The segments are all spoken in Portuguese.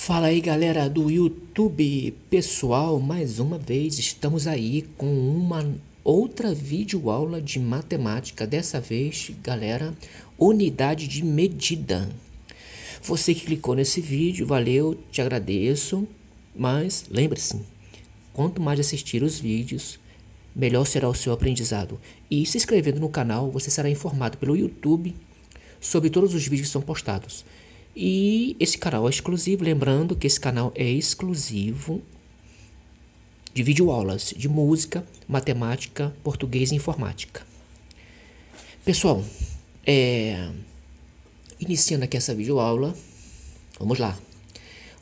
Fala aí galera do YouTube, pessoal, mais uma vez estamos aí com uma outra videoaula de matemática, dessa vez, galera, unidade de medida. Você que clicou nesse vídeo, valeu, te agradeço, mas lembre-se, quanto mais assistir os vídeos, melhor será o seu aprendizado. E se inscrevendo no canal, você será informado pelo YouTube sobre todos os vídeos que são postados. E esse canal é exclusivo, lembrando que esse canal é exclusivo de videoaulas de música, matemática, português e informática. Pessoal, iniciando aqui essa videoaula, vamos lá.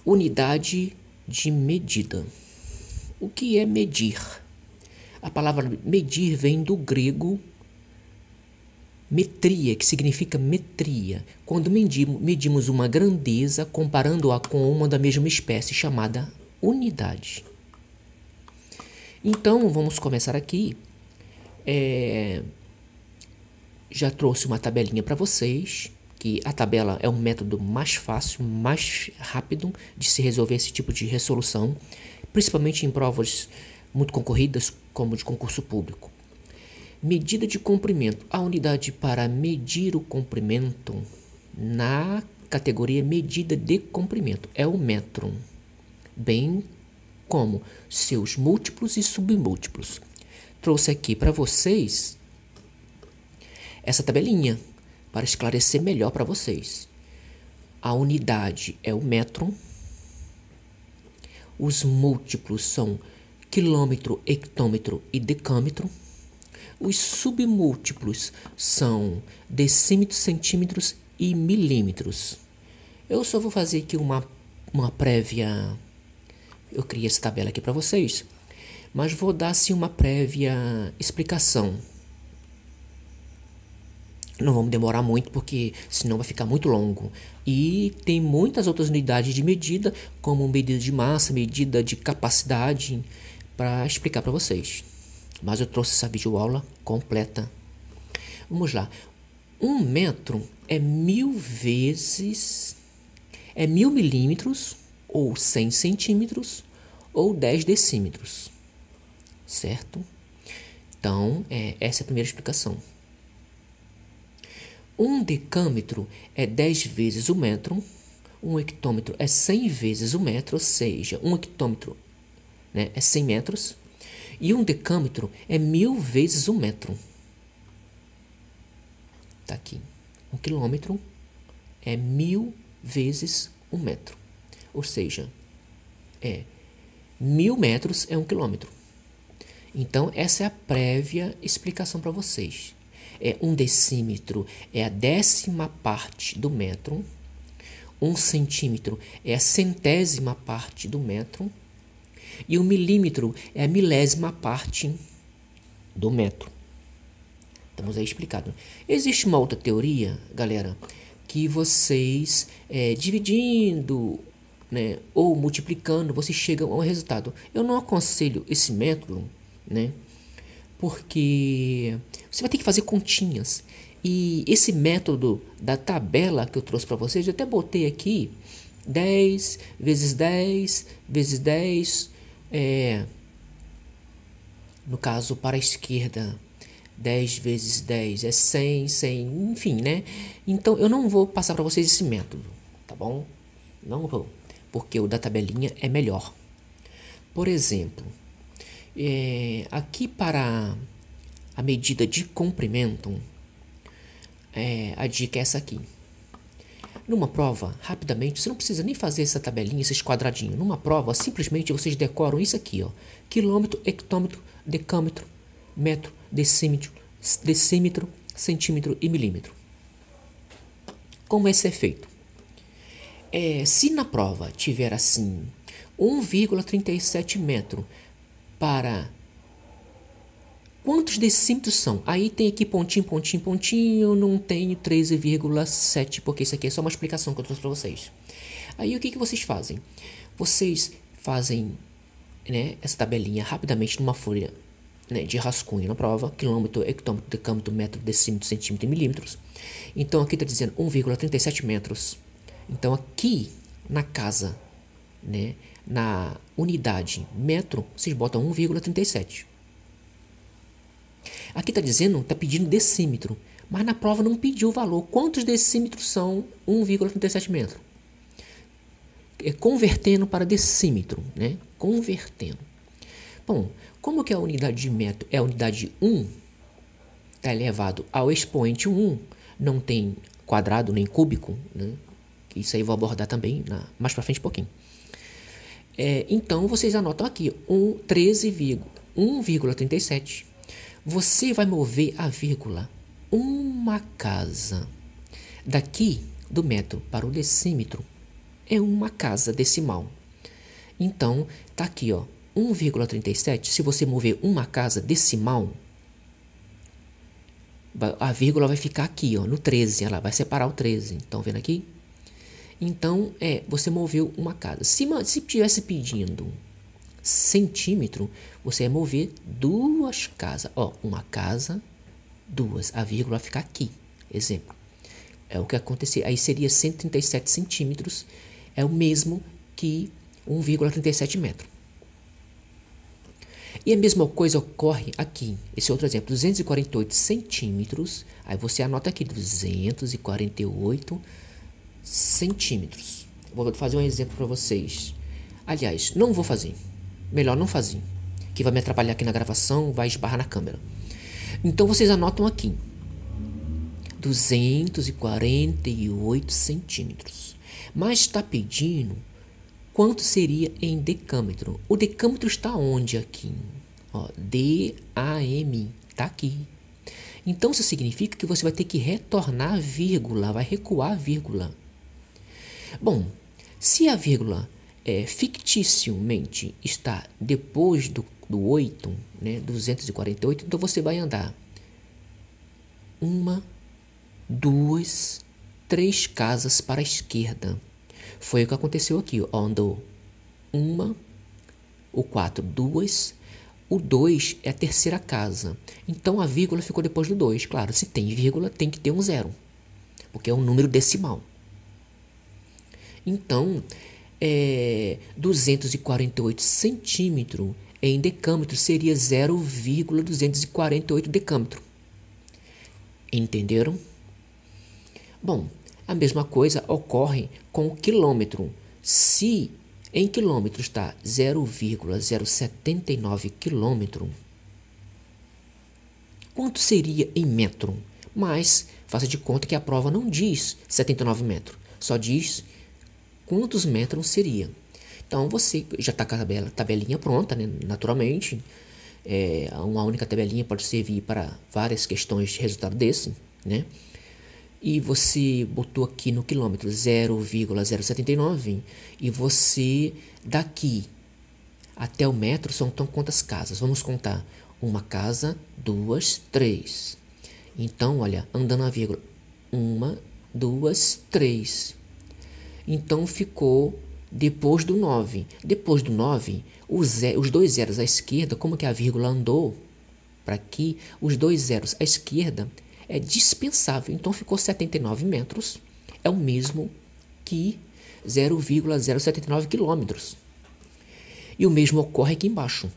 Unidade de medida. O que é medir? A palavra medir vem do grego metria, que significa metria, quando medimos uma grandeza comparando-a com uma da mesma espécie, chamada unidade. Então, vamos começar aqui. Já trouxe uma tabelinha para vocês, que a tabela é um método mais fácil, mais rápido de se resolver esse tipo de resolução, principalmente em provas muito concorridas, como de concurso público. Medida de comprimento. A unidade para medir o comprimento na categoria medida de comprimento é o metro, bem como seus múltiplos e submúltiplos. Trouxe aqui para vocês essa tabelinha para esclarecer melhor para vocês. A unidade é o metro, os múltiplos são quilômetro, hectômetro e decâmetro. Os submúltiplos são decímetros, centímetros e milímetros. Eu só vou fazer aqui uma prévia. Eu criei essa tabela aqui para vocês, mas vou dar assim uma prévia explicação. Não vamos demorar muito, porque senão vai ficar muito longo. E tem muitas outras unidades de medida, como medida de massa, medida de capacidade, para explicar para vocês. Mas eu trouxe essa videoaula completa. Vamos lá. 1 metro é 1000 vezes... É 1000 milímetros, ou 100 centímetros, ou 10 decímetros. Certo? Então, essa é a primeira explicação. 1 decâmetro é 10 vezes o metro. 1 hectômetro é 100 vezes o metro, ou seja, 1 hectômetro, né, é 100 metros. E 1 decâmetro é 1000 vezes o metro. Tá aqui. 1 quilômetro é 1000 vezes o metro. Ou seja, 1000 metros é 1 quilômetro. Então, essa é a prévia explicação para vocês. 1 decímetro é a 10ª parte do metro. 1 centímetro é a 100ª parte do metro. E 1 milímetro é a 1000ª parte do metro. Estamos aí explicado. Existe uma outra teoria, galera, que vocês dividindo, né, ou multiplicando, vocês chegam ao resultado. Eu não aconselho esse método, né, porque você vai ter que fazer continhas. E esse método da tabela que eu trouxe para vocês, eu até botei aqui 10 vezes 10 vezes 10. No caso, para a esquerda, 10 vezes 10 é 100, 100, enfim, né? Então, eu não vou passar para vocês esse método, tá bom? Não vou, porque o da tabelinha é melhor. Por exemplo, aqui para a medida de comprimento, a dica é essa aqui. Numa prova, rapidamente, você não precisa nem fazer essa tabelinha, esses quadradinhos. Numa prova, simplesmente vocês decoram isso aqui, ó. Quilômetro, hectômetro, decâmetro, metro, decímetro, centímetro e milímetro. Como esse é feito? Se na prova tiver assim 1,37 metro para... Quantos decímetros são? Aí tem aqui pontinho, pontinho, pontinho. Eu não tenho 13,7, porque isso aqui é só uma explicação que eu trouxe para vocês. Aí o que vocês fazem? Vocês fazem, né, essa tabelinha rapidamente numa folha, né, de rascunho na prova. Quilômetro, hectômetro, decâmetro, metro, decímetro, centímetro e milímetros. Então aqui está dizendo 1,37 metros. Então aqui na casa né, na unidade metro, vocês botam 1,37. Aqui está dizendo, está pedindo decímetro, mas na prova não pediu o valor. Quantos decímetros são 1,37 metro? Convertendo para decímetro, né? Convertendo. Bom, como que a unidade de metro é a unidade 1, está elevado ao expoente 1, não tem quadrado nem cúbico, né? Isso aí eu vou abordar também mais para frente um pouquinho. Então, vocês anotam aqui, 1,37. Você vai mover a vírgula uma casa. Daqui do metro para o decímetro é uma casa decimal. Então, tá aqui, ó, 1,37. Se você mover uma casa decimal, a vírgula vai ficar aqui, ó, no 13. Ela vai separar o 13. Estão vendo aqui? Então, você moveu uma casa. Se estivesse pedindo centímetro, você ia mover duas casas. Ó, uma casa, duas. A vírgula vai ficar aqui. Exemplo. É o que acontecer. Aí seria 137 centímetros. É o mesmo que 1,37 metro. E a mesma coisa ocorre aqui. Esse outro exemplo, 248 centímetros. Aí você anota aqui, 248 centímetros. Vou fazer um exemplo para vocês. Aliás, não vou fazer. Melhor não fazer. Que vai me atrapalhar aqui na gravação, vai esbarrar na câmera. Então vocês anotam aqui. 248 centímetros. Mas está pedindo quanto seria em decâmetro. O decâmetro está onde aqui? Ó, DAM. Está aqui. Então isso significa que você vai ter que retornar a vírgula. Vai recuar a vírgula. Bom, se a vírgula ficticiamente está depois do 8, né, 248, então você vai andar 1, 2, 3 casas para a esquerda. Foi o que aconteceu aqui, ó. Andou 1, o 4, 2, o 2 é a terceira casa. Então a vírgula ficou depois do 2. Claro, se tem vírgula, tem que ter um 0, porque é um número decimal. Então, 248 centímetros em decâmetro seria 0,248 decâmetro. Entenderam? Bom, a mesma coisa ocorre com o quilômetro. Se em quilômetro está 0,079 quilômetro, quanto seria em metro? Mas faça de conta que a prova não diz 79 metros, só diz quantos metros seria. Então você já está com a tabelinha pronta, né? Naturalmente. Uma única tabelinha pode servir para várias questões de resultado desse, né? E você botou aqui no quilômetro 0,079 e você daqui até o metro são então quantas casas? Vamos contar. Uma casa, 2, 3. Então, olha, andando a vírgula. 1, 2, 3. Então ficou depois do 9. Depois do 9, os dois zeros à esquerda, como que a vírgula andou para aqui, os dois zeros à esquerda é dispensável. Então ficou 79 metros. É o mesmo que 0,079 quilômetros. E o mesmo ocorre aqui embaixo.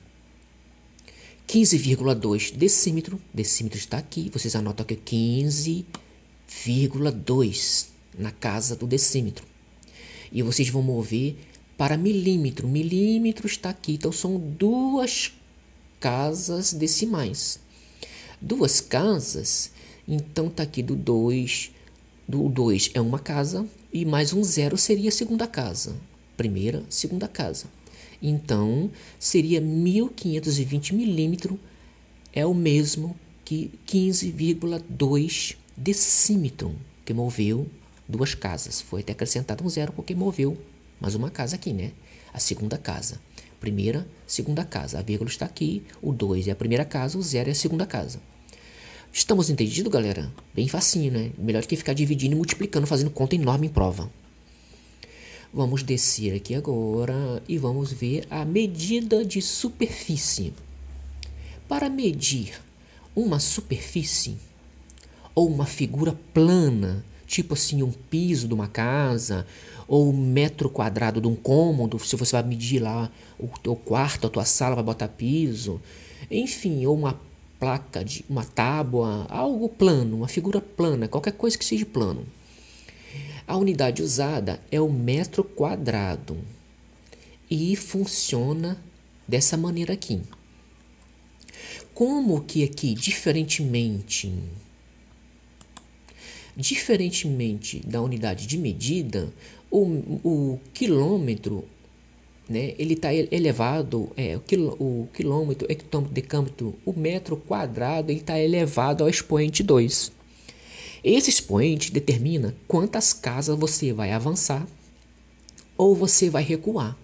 15,2 decímetro. Decímetro está aqui. Vocês anotam aqui 15,2 na casa do decímetro. E vocês vão mover para milímetro. Milímetro está aqui. Então, são duas casas decimais. Duas casas. Então, está aqui do 2. Do 2 é uma casa. E mais um zero seria a segunda casa. Primeira, segunda casa. Então, seria 1520 milímetros. É o mesmo que 15,2 decímetro. Que moveu duas casas. Foi até acrescentado um zero porque moveu mais uma casa aqui, né? A segunda casa. Primeira, segunda casa. A vírgula está aqui. O 2 é a primeira casa. O 0 é a segunda casa. Estamos entendidos, galera? Bem facinho, né? Melhor que ficar dividindo e multiplicando, fazendo conta enorme em prova. Vamos descer aqui agora e vamos ver a medida de superfície. Para medir uma superfície ou uma figura plana tipo assim, um piso de uma casa, ou um metro quadrado de um cômodo, se você vai medir lá o teu quarto, a tua sala, vai botar piso, enfim, ou uma placa, de uma tábua, algo plano, uma figura plana, qualquer coisa que seja plano. A unidade usada é o metro quadrado e funciona dessa maneira aqui. Como que aqui, diferentemente da unidade de medida, o quilômetro, né, ele está elevado, o quilômetro, hectômetro, decâmetro, o metro quadrado, ele está elevado ao expoente 2. Esse expoente determina quantas casas você vai avançar ou você vai recuar.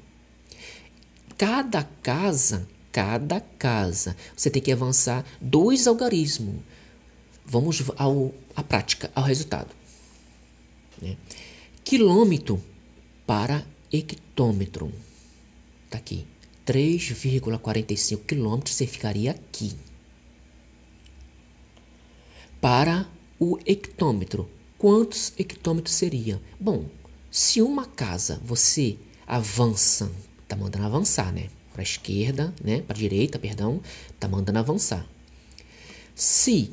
Cada casa, você tem que avançar 2 algarismos. Vamos à prática, ao resultado. Né? Quilômetro para hectômetro. Está aqui. 3,45 quilômetros você ficaria aqui. Para o hectômetro, quantos hectômetros seria? Bom, se uma casa você avança, está mandando avançar, né? Para a esquerda, né? Para a direita, perdão, está mandando avançar. Se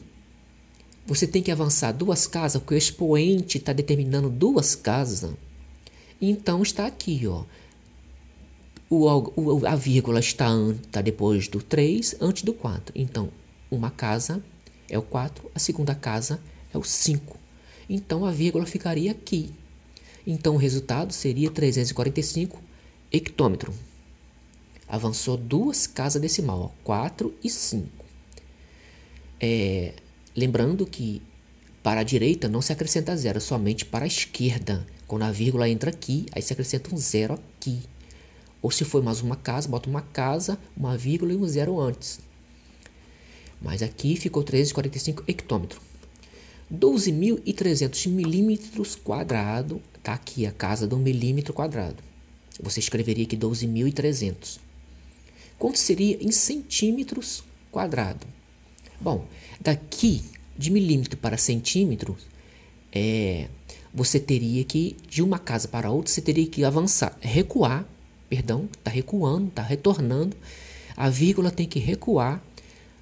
você tem que avançar 2 casas, porque o expoente está determinando 2 casas, então está aqui, ó. A vírgula está depois do 3, antes do 4. Então, uma casa é o 4, a segunda casa é o 5. Então, a vírgula ficaria aqui. Então, o resultado seria 345 hectômetro. Avançou 2 casas decimal, ó, 4 e 5. Lembrando que para a direita não se acrescenta 0, somente para a esquerda. Quando a vírgula entra aqui, aí se acrescenta um 0 aqui. Ou se for mais uma casa, bota uma casa, uma vírgula e um 0 antes. Mas aqui ficou 345 hectômetro. 12.300 milímetros quadrados. Está aqui a casa do milímetro quadrado. Você escreveria aqui 12.300. Quanto seria em centímetros quadrados? Bom, daqui de milímetro para centímetro, você teria que, de uma casa para outra, você teria que avançar, está recuando, está retornando. A vírgula tem que recuar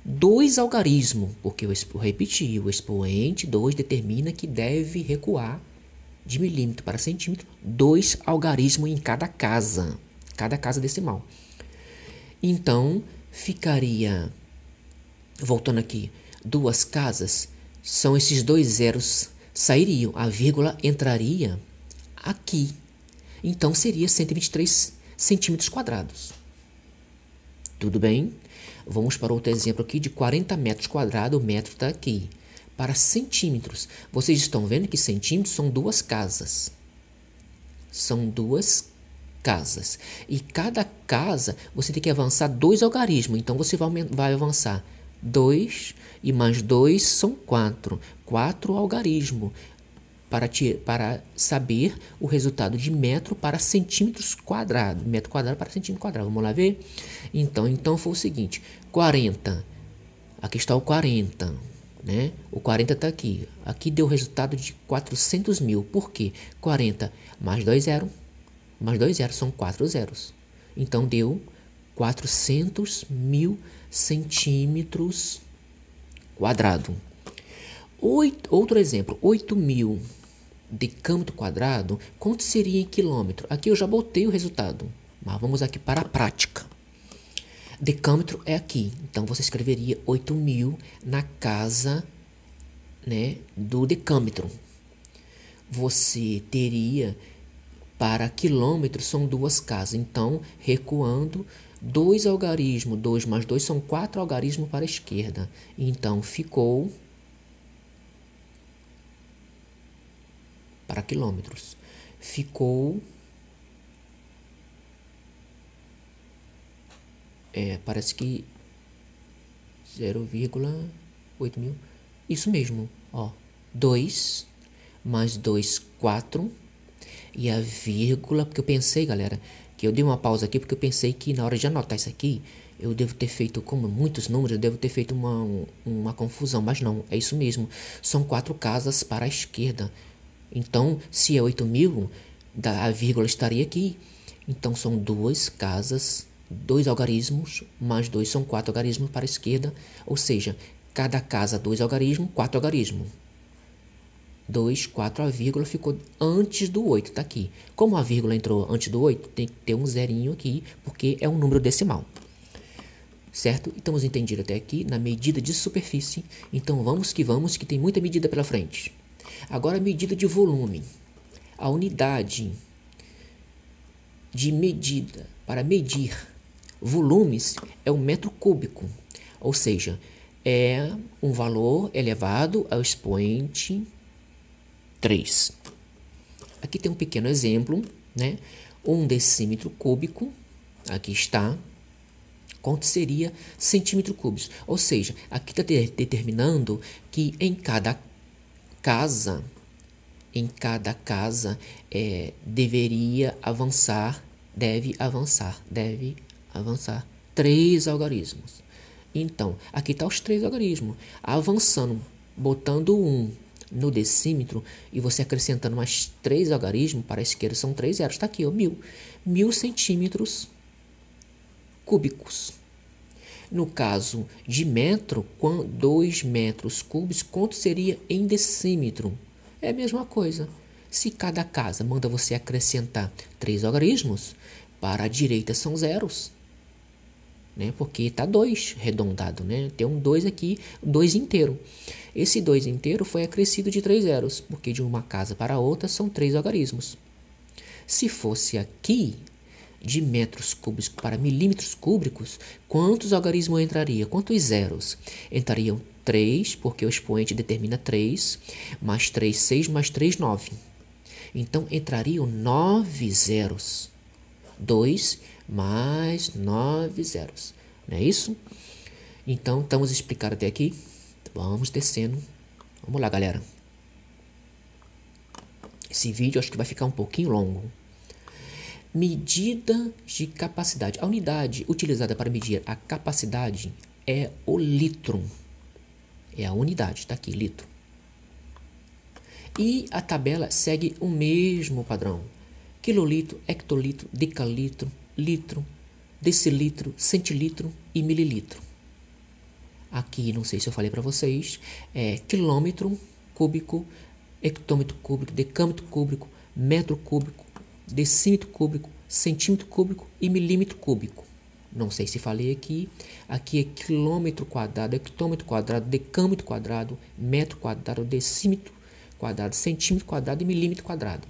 2 algarismos, porque eu repeti, o expoente 2 determina que deve recuar de milímetro para centímetro 2 algarismos em cada casa decimal. Então, ficaria, voltando aqui, 2 casas, são esses 2 zeros, sairiam, a vírgula entraria aqui. Então, seria 123 centímetros quadrados. Tudo bem? Vamos para outro exemplo aqui de 40 metros quadrados, o metro está aqui. Para centímetros, vocês estão vendo que centímetros são 2 casas. São 2 casas. E cada casa, você tem que avançar 2 algarismos. Então, você vai avançar 2 e mais 2 são 4. 4 algarismos. Para saber o resultado de metro para centímetros quadrados. Metro quadrado para centímetro quadrado. Vamos lá ver? Então foi o seguinte. 40. Aqui está o 40. Né? O 40 está aqui. Aqui deu o resultado de 400 mil. Por quê? 40 mais 2 zeros. Mais 2 zeros são 4 zeros. Então deu 400 mil centímetros quadrados. Outro exemplo. 8.000 decâmetro quadrado. Quanto seria em quilômetro? Aqui eu já botei o resultado. Mas vamos aqui para a prática. Decâmetro é aqui. Então você escreveria 8.000 na casa, né, do decâmetro. Você teria, para quilômetro, são 2 casas. Então, recuando, 2 algarismos. 2 mais 2 são 4 algarismos para a esquerda. Então, ficou para quilômetros. Ficou... parece que 0,8 mil. Isso mesmo, ó. 2 mais 2, 4. E a vírgula, porque eu pensei, galera, que eu dei uma pausa aqui, porque eu pensei que na hora de anotar isso aqui, eu devo ter feito, como muitos números, eu devo ter feito uma confusão. Mas não, é isso mesmo. São 4 casas para a esquerda. Então, se é 8.000, a vírgula estaria aqui. Então, são duas casas, dois algarismos, mais dois são 4 algarismos para a esquerda. Ou seja, cada casa, 2 algarismos, 4 algarismos. 2, 4, a vírgula ficou antes do 8, tá aqui. Como a vírgula entrou antes do 8, tem que ter um zerinho aqui, porque é um número decimal. Certo? Estamos entendidos até aqui na medida de superfície. Então vamos, que tem muita medida pela frente. Agora a medida de volume. A unidade de medida para medir volumes é o metro cúbico. Ou seja, é um valor elevado ao expoente 3. Aqui tem um pequeno exemplo, né? 1 decímetro cúbico, aqui está. Quanto seria centímetro cúbicos? Ou seja, aqui está determinando que em cada casa deve avançar 3 algarismos. Então, aqui está os 3 algarismos. Avançando, botando 1 no decímetro e você acrescentando mais 3 algarismos para a esquerda, são 3 zeros. Está aqui, ó, 1.000 centímetros cúbicos. No caso de metro, 2 metros cúbicos, quanto seria em decímetro? É a mesma coisa. Se cada casa manda você acrescentar 3 algarismos, para a direita são zeros, né? Porque está 2 arredondado, né? Tem um 2 aqui, 2 inteiro. Esse 2 inteiro foi acrescido de 3 zeros, porque de uma casa para a outra são 3 algarismos. Se fosse aqui, de metros cúbicos para milímetros cúbicos, quantos algarismos entraria? Quantos zeros? Entrariam 3, porque o expoente determina 3, mais 3, 6, mais 3, 9. Então, entrariam 9 zeros. 2 mais 9 zeros. Não é isso? Então, estamos explicando até aqui. Vamos descendo. Vamos lá, galera. Esse vídeo acho que vai ficar um pouquinho longo. Medida de capacidade. A unidade utilizada para medir a capacidade é o litro. É a unidade, está aqui, litro. E a tabela segue o mesmo padrão. Quilolitro, hectolitro, decalitro, litro, decilitro, centilitro e mililitro. Aqui, não sei se eu falei para vocês, é quilômetro cúbico, hectômetro cúbico, decâmetro cúbico, metro cúbico, decímetro cúbico, centímetro cúbico e milímetro cúbico. Não sei se falei aqui. Aqui é quilômetro quadrado, hectômetro quadrado, decâmetro quadrado, metro quadrado, decímetro quadrado, centímetro quadrado e milímetro quadrado.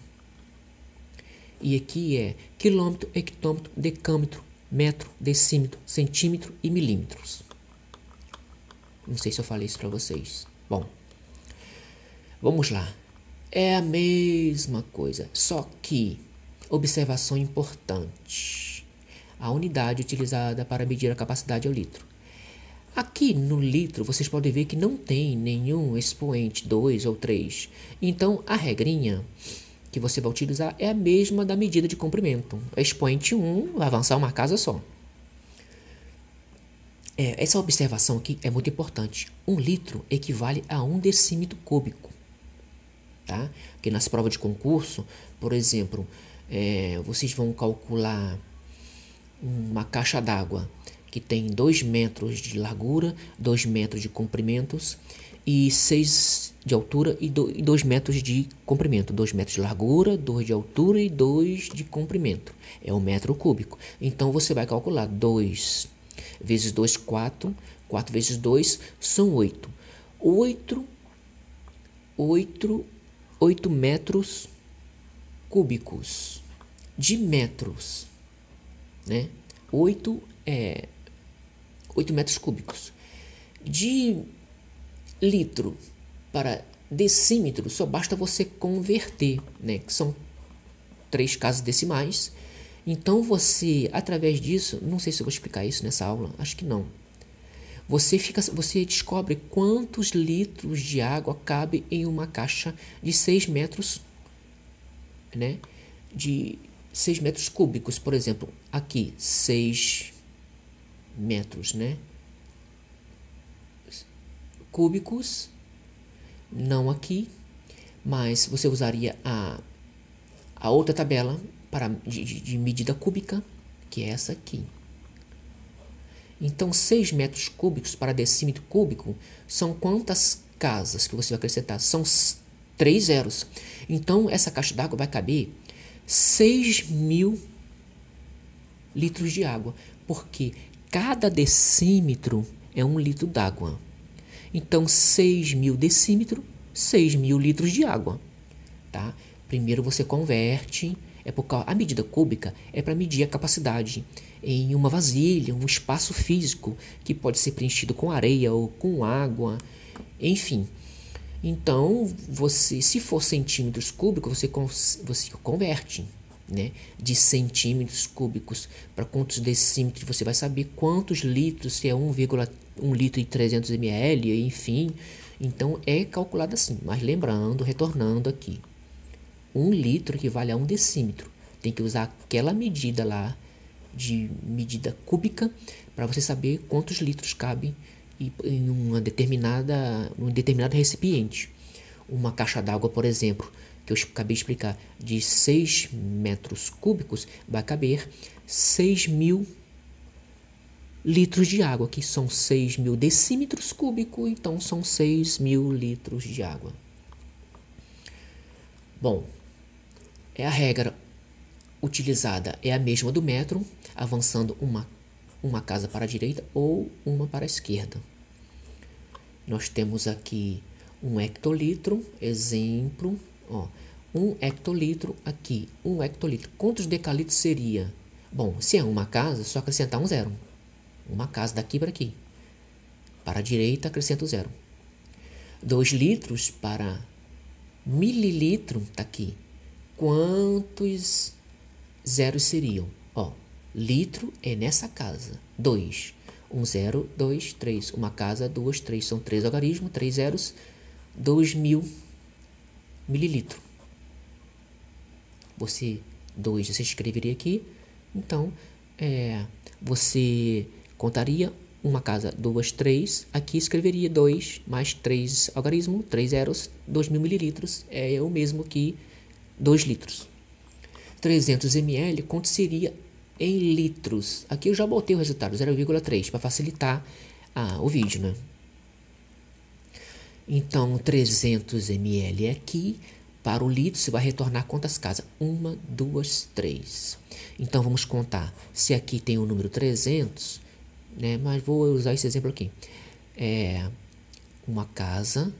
E aqui é quilômetro, hectômetro, decâmetro, metro, decímetro, centímetro e milímetros. Não sei se eu falei isso para vocês. Bom, vamos lá. É a mesma coisa, só que observação importante. A unidade utilizada para medir a capacidade é o litro. Aqui no litro, vocês podem ver que não tem nenhum expoente 2 ou 3. Então, a regrinha que você vai utilizar é a mesma da medida de comprimento. Expoente 1 vai avançar uma casa só. Essa observação aqui é muito importante. 1 litro equivale a 1 decímetro cúbico. Tá? Porque nas provas de concurso, por exemplo, vocês vão calcular uma caixa d'água que tem 2 metros de largura, 2 metros de comprimentos e 6 de altura e 2 metros de comprimento. 2 metros de largura, 2 de altura e 2 de comprimento. É um metro cúbico. Então você vai calcular 2 vezes 2, 4. 4 vezes 2 são 8. 8 metros cúbicos de metros, né? 8 metros cúbicos. De litro para decímetro, só basta você converter, né? Que são 3 casas decimais. Então você, através disso, não sei se eu vou explicar isso nessa aula, acho que não. Você descobre quantos litros de água cabe em uma caixa de 6 metros, né? De 6 metros cúbicos, por exemplo. Aqui, 6 metros, né? Cúbicos, não aqui, Mas você usaria a outra tabela de medida cúbica, que é essa aqui. Então, 6 metros cúbicos para decímetro cúbico são quantas casas que você vai acrescentar? São 3 zeros. Então, essa caixa d'água vai caber 6.000 litros de água, porque cada decímetro é 1 litro d'água. Então, 6.000 decímetros, 6.000 litros de água. Tá? Primeiro você converte, a medida cúbica é para medir a capacidade em uma vasilha, um espaço físico que pode ser preenchido com areia ou com água, enfim. Então, se for centímetros cúbicos, você converte, né, de centímetros cúbicos para quantos decímetros, você vai saber quantos litros, se é 1,1 litro e 300 ml, enfim. Então, é calculado assim, mas lembrando, retornando aqui, 1 litro equivale a 1 decímetro. Tem que usar aquela medida lá de medida cúbica para você saber quantos litros cabem em um determinado recipiente. Uma caixa d'água, por exemplo, que eu acabei de explicar, de 6 metros cúbicos, vai caber 6.000 litros de água, que são 6.000 decímetros cúbicos, então são 6.000 litros de água. Bom, a regra utilizada é a mesma do metro, avançando uma casa para a direita ou uma para a esquerda. Nós temos aqui 1 hectolitro, exemplo, ó, 1 hectolitro aqui, 1 hectolitro. Quantos decalitros seria? Bom, se é uma casa, só acrescentar um zero. Uma casa daqui para aqui. Para a direita, acrescenta o zero. 2 litros para mililitro, tá aqui. Quantos zeros seriam? Ó, litro é nessa casa. 2. 1 zero, 2, 3. Uma casa, 2, 3. São 3 algarismos, 3 zeros, 2.000 mililitros. Você escreveria aqui. Então, você contaria uma casa, 2, 3. Aqui escreveria 2 mais 3 algarismo, 3 zeros, 2.000 mililitros. É o mesmo que 2 litros. 300 ml, quanto seria em litros? Aqui eu já botei o resultado, 0,3, para facilitar o vídeo, né? Então, 300 ml aqui, para o litro, você vai retornar quantas casas? 1, 2, 3. Então, vamos contar. Se aqui tem o número 300, né? Mas vou usar esse exemplo aqui. Uma casa,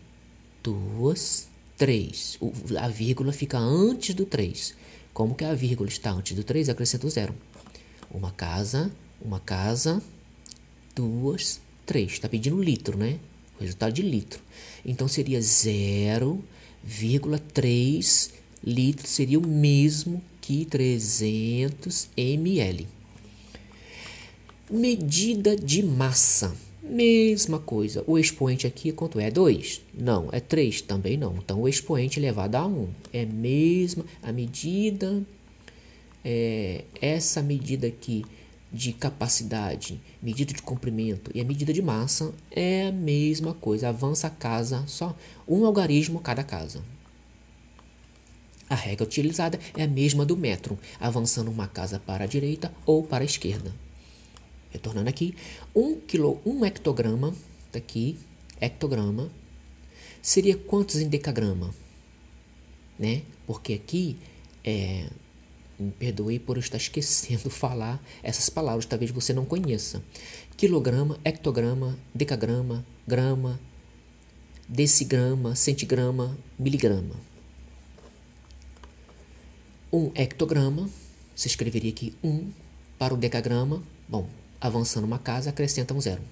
2, 3. A vírgula fica antes do 3. Como que a vírgula está antes do 3? Acrescento 0. Uma casa, 2, 3. Está pedindo litro, né? O resultado de litro. Então, seria 0,3 litros. Seria o mesmo que 300 ml. Medida de massa. Mesma coisa. O expoente aqui, quanto é? 2? Não. É 3? Também não. Então, o expoente elevado a 1. É mesma. A medida, essa medida aqui de capacidade, medida de comprimento e a medida de massa é a mesma coisa. Avança a casa, só um algarismo cada casa. A regra utilizada é a mesma do metro, avançando uma casa para a direita ou para a esquerda. Retornando aqui, 1 hectograma, tá aqui, hectograma, seria quantos em decagrama? Né? Porque aqui, me perdoe por eu estar esquecendo falar essas palavras, talvez você não conheça. Quilograma, hectograma, decagrama, grama, decigrama, centigrama, miligrama. 1 hectograma, você escreveria aqui 1 para o decagrama. Bom, avançando uma casa, acrescenta um zero.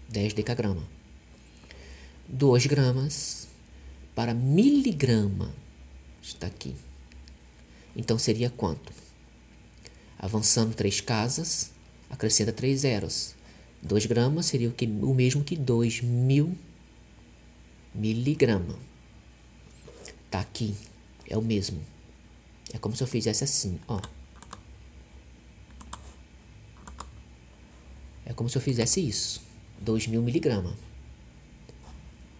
10 decagrama. 2 gramas para miligrama. Está aqui. Então, seria quanto? Avançando 3 casas, acrescenta 3 zeros. 2 gramas seria o mesmo que 2.000 miligrama. Tá aqui. É o mesmo. É como se eu fizesse assim, ó. É como se eu fizesse isso. 2.000 miligramas.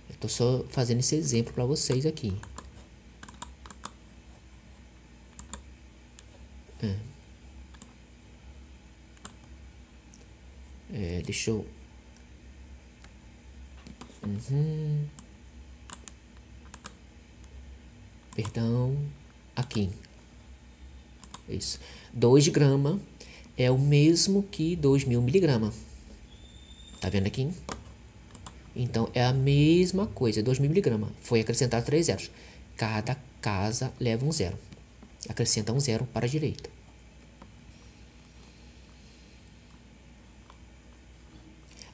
Eu tô só fazendo esse exemplo para vocês aqui. Deixa eu... Perdão. Aqui. Isso. 2 gramas é o mesmo que 2.000 miligramas. Tá vendo aqui? Então, é a mesma coisa, 2.000 miligramas. Foi acrescentado 3 zeros. Cada casa leva um zero. Acrescenta um zero para a direita.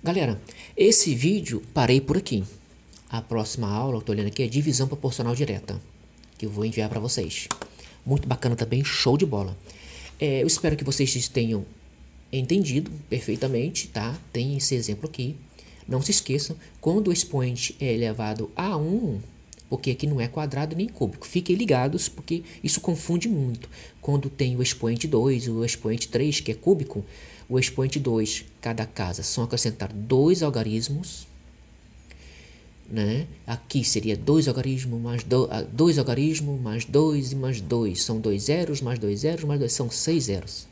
Galera, esse vídeo parei por aqui. A próxima aula, eu tô olhando aqui, é divisão proporcional direta, que eu vou enviar para vocês. Muito bacana também, show de bola. Eu espero que vocês tenham entendido perfeitamente, tá? Tem esse exemplo aqui. Não se esqueçam, quando o expoente é elevado a 1, porque aqui não é quadrado nem cúbico, fiquem ligados, porque isso confunde muito. Quando tem o expoente 2, o expoente 3, que é cúbico, o expoente 2, cada casa, são acrescentados 2 algarismos, né? Aqui seria 2 algarismos mais 2 algarismos mais 2 e mais 2. São 2 zeros, mais 2 zeros, mais 2. São 6 zeros.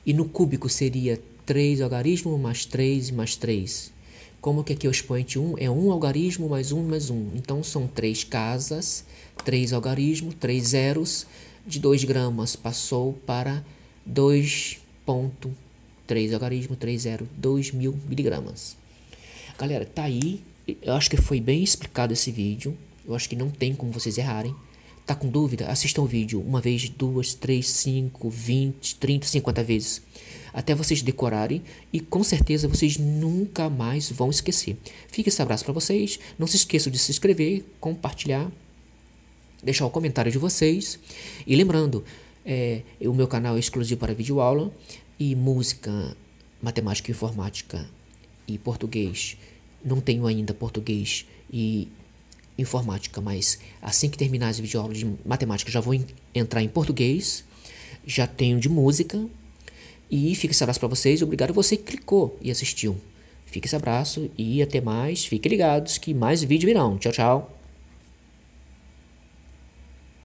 E no cúbico seria 3 algarismos mais 3 e mais 3. Como que aqui o expoente 1 é 1 algarismo mais 1 mais 1. Então são 3 casas, 3 algarismos, 3 zeros. De 2 gramas passou para 2,3 algarismo, 3 zero, 2.000 miligramas. Galera, tá aí. Eu acho que foi bem explicado esse vídeo. Eu acho que não tem como vocês errarem. Tá com dúvida? Assistam o vídeo uma vez, 2, 3, 5, 20, 30, 50 vezes. Até vocês decorarem. E com certeza vocês nunca mais vão esquecer. Fica esse abraço para vocês. Não se esqueçam de se inscrever, compartilhar, deixar o comentário de vocês. E lembrando, o meu canal é exclusivo para videoaula. E música, matemática, informática e português. Não tenho ainda português e informática, mas assim que terminar as videoaulas de matemática já vou entrar em português. Já tenho de música. E fica esse abraço para vocês. Obrigado a você que clicou e assistiu. Fica esse abraço e até mais. Fiquem ligados que mais vídeos virão. Tchau, tchau.